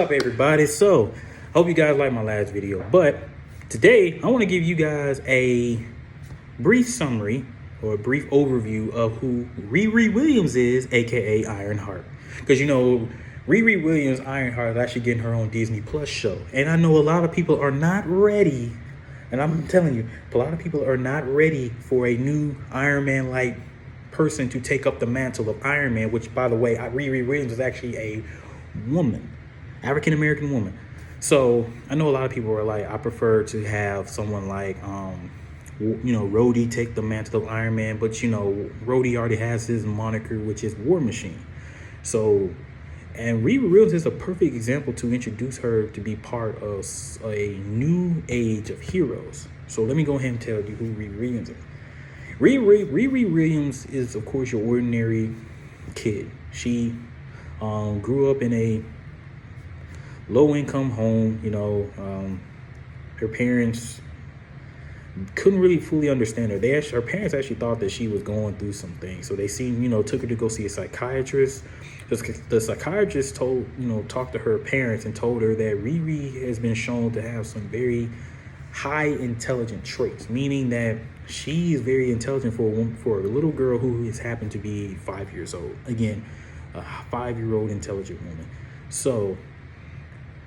up, everybody? So hope you guys like my last video, but today I want to give you guys a brief summary or a brief overview of who Riri Williams is, aka Ironheart. Because Riri Williams, Ironheart, is actually getting her own Disney Plus show, and I know a lot of people are not ready, and I'm telling you, a lot of people are not ready for a new Iron Man like person to take up the mantle of Iron Man, which, by the way, Riri Williams is actually a woman, African American woman. So I know a lot of people are like, I prefer to have someone like Rhodey take the mantle of Iron Man, but Rhodey already has his moniker, which is War Machine. So, and Riri Williams is a perfect example to introduce her to be part of a new age of heroes. So let me go ahead and tell you who Riri Williams is. Riri Williams is, of course, your ordinary kid. She grew up in a low-income home. Her parents couldn't really fully understand her. Her parents actually thought that she was going through some things. So they took her to go see a psychiatrist. The psychiatrist talked to her parents and told her that Riri has been shown to have some very high intelligent traits, meaning that she is very intelligent for a little girl who has happened to be 5 years old. Again, a 5-year-old intelligent woman. So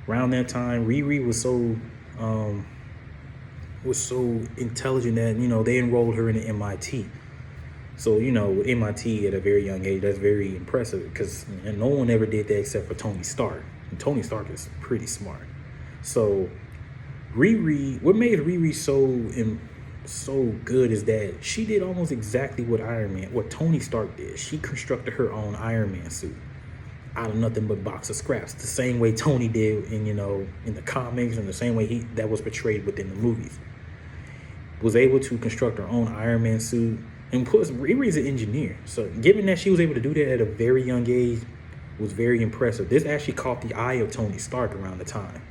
around that time, Riri was so intelligent that they enrolled her in the MIT. So with MIT at a very young age, that's very impressive, because no one ever did that except for Tony Stark, and Tony Stark is pretty smart. So what made Riri so good is that she did almost exactly what Tony Stark did. She constructed her own Iron Man suit out of nothing but box of scraps, the same way Tony did in the comics, and the same way that was portrayed within the movies. Was able to construct her own Iron Man suit, and plus Riri's an engineer, so given that she was able to do that at a very young age was very impressive. This actually caught the eye of Tony Stark around the time.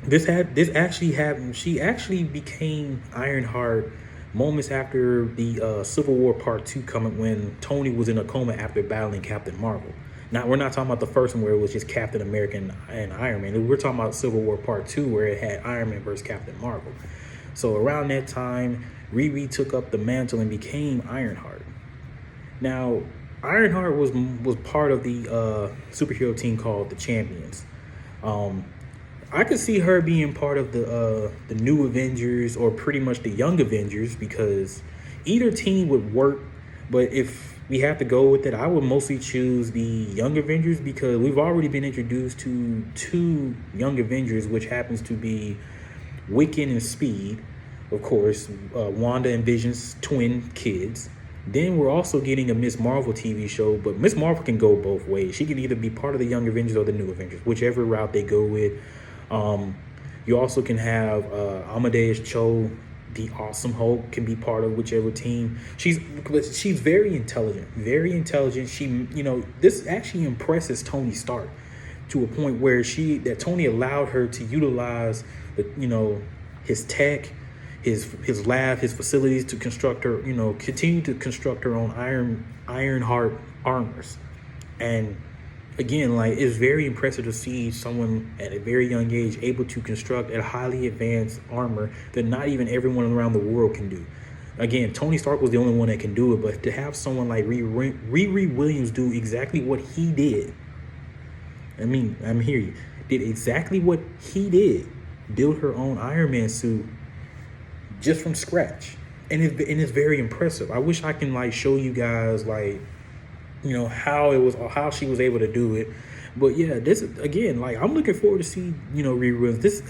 This actually happened. She actually became Ironheart moments after the Civil War Part 2 coming, when Tony was in a coma after battling Captain Marvel. Now, we're not talking about the first one where it was just Captain America and Iron Man. We're talking about Civil War Part 2 where it had Iron Man versus Captain Marvel. So around that time, Riri took up the mantle and became Ironheart. Now, Ironheart was part of the superhero team called the Champions. I could see her being part of the new Avengers, or pretty much the Young Avengers, because either team would work. But if we have to go with it, I would mostly choose the Young Avengers, because we've already been introduced to 2 Young Avengers, which happens to be Wiccan and Speed, of course, Wanda and Vision's twin kids. Then we're also getting a Miss Marvel TV show, but Miss Marvel can go both ways. She can either be part of the Young Avengers or the New Avengers, whichever route they go with. You also can have Amadeus Cho, the Awesome Hulk, can be part of whichever team. She's very intelligent, very intelligent. This actually impresses Tony Stark to a point where Tony allowed her to utilize his tech, his lab, his facilities to construct her, continue to construct her own Ironheart armors. And again, it's very impressive to see someone at a very young age able to construct a highly advanced armor that not even everyone around the world can do. Again, Tony Stark was the only one that can do it, but to have someone like Riri Williams do exactly what he did, did exactly what he did, build her own Iron Man suit just from scratch, and it's very impressive. I wish I can show you guys how it was, or how she was able to do it. But yeah, this is, again, I'm looking forward to see Riri Williams. This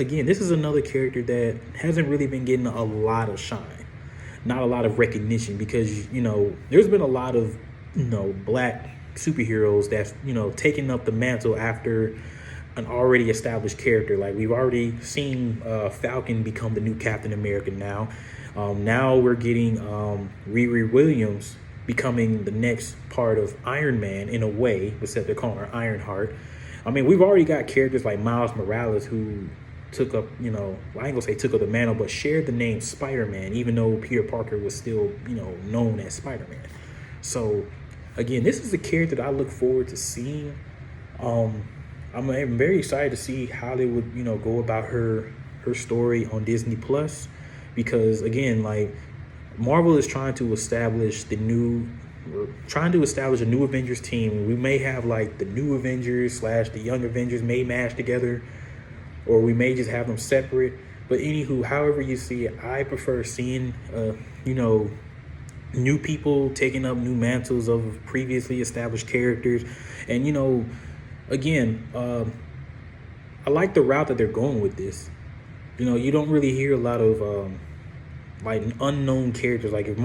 is another character that hasn't really been getting a lot of shine, not a lot of recognition, because there's been a lot of black superheroes that's taking up the mantle after an already established character. We've already seen Falcon become the new Captain America now. Now we're getting Riri Williams becoming the next part of Iron Man, in a way, except they're calling her Ironheart. We've already got characters like Miles Morales, who took up, I ain't gonna say took up the mantle, but shared the name Spider-Man, even though Peter Parker was still, known as Spider-Man. So again, this is a character that I look forward to seeing. I'm very excited to see how they would, go about her story on Disney Plus, because again, like, Marvel is trying to establish a new Avengers team. We may have like the new Avengers slash the young Avengers may mash together, or we may just have them separate. But anywho, however you see it, I prefer seeing, new people taking up new mantles of previously established characters. And, again, I like the route that they're going with this. You don't really hear a lot of like unknown characters. Like if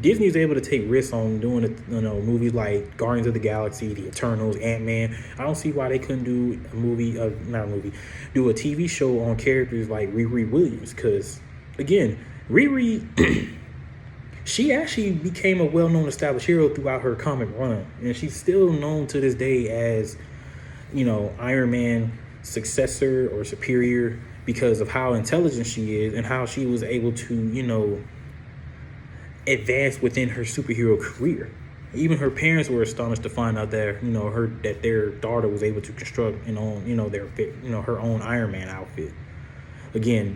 Disney is able to take risks on doing movies like Guardians of the Galaxy, The Eternals, Ant-Man, I don't see why they couldn't do do a TV show on characters like Riri Williams. Because again, Riri, she actually became a well-known established hero throughout her comic run, and she's still known to this day as, Iron Man successor or superior, because of how intelligent she is and how she was able to, advance within her superhero career. Even her parents were astonished to find out that, that their daughter was able to construct and own, her own Iron Man outfit. Again,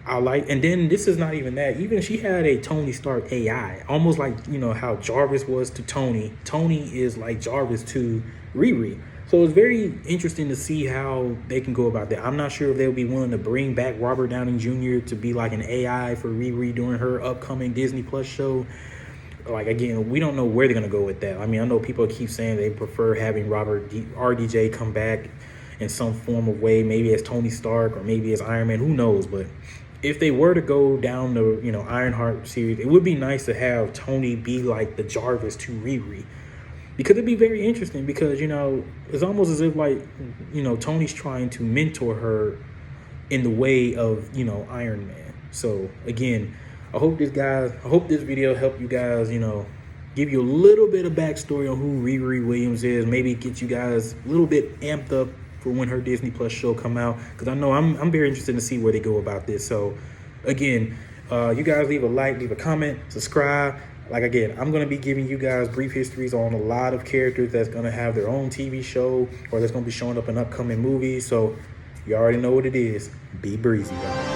and then this is not even that. Even she had a Tony Stark AI, almost like, how Jarvis was to Tony. Tony is like Jarvis to Riri. So it's very interesting to see how they can go about that. I'm not sure if they'll be willing to bring back Robert Downey Jr. to be like an AI for Riri during her upcoming Disney Plus show. Like, again, we don't know where they're going to go with that. I mean, I know people keep saying they prefer having RDJ come back in some form of way, maybe as Tony Stark or maybe as Iron Man, who knows. But if they were to go down the, Ironheart series, it would be nice to have Tony be like the Jarvis to Riri. Because it'd be very interesting, because, it's almost as if like, Tony's trying to mentor her in the way of, Iron Man. So again, I hope this video helped you guys, give you a little bit of backstory on who Riri Williams is, maybe get you guys a little bit amped up for when her Disney Plus show come out, because I know I'm very interested to see where they go about this. So again, you guys leave a like, leave a comment, subscribe. Like, again, I'm going to be giving you guys brief histories on a lot of characters that's going to have their own TV show or that's going to be showing up in upcoming movies. So you already know what it is. Be breezy, y'all.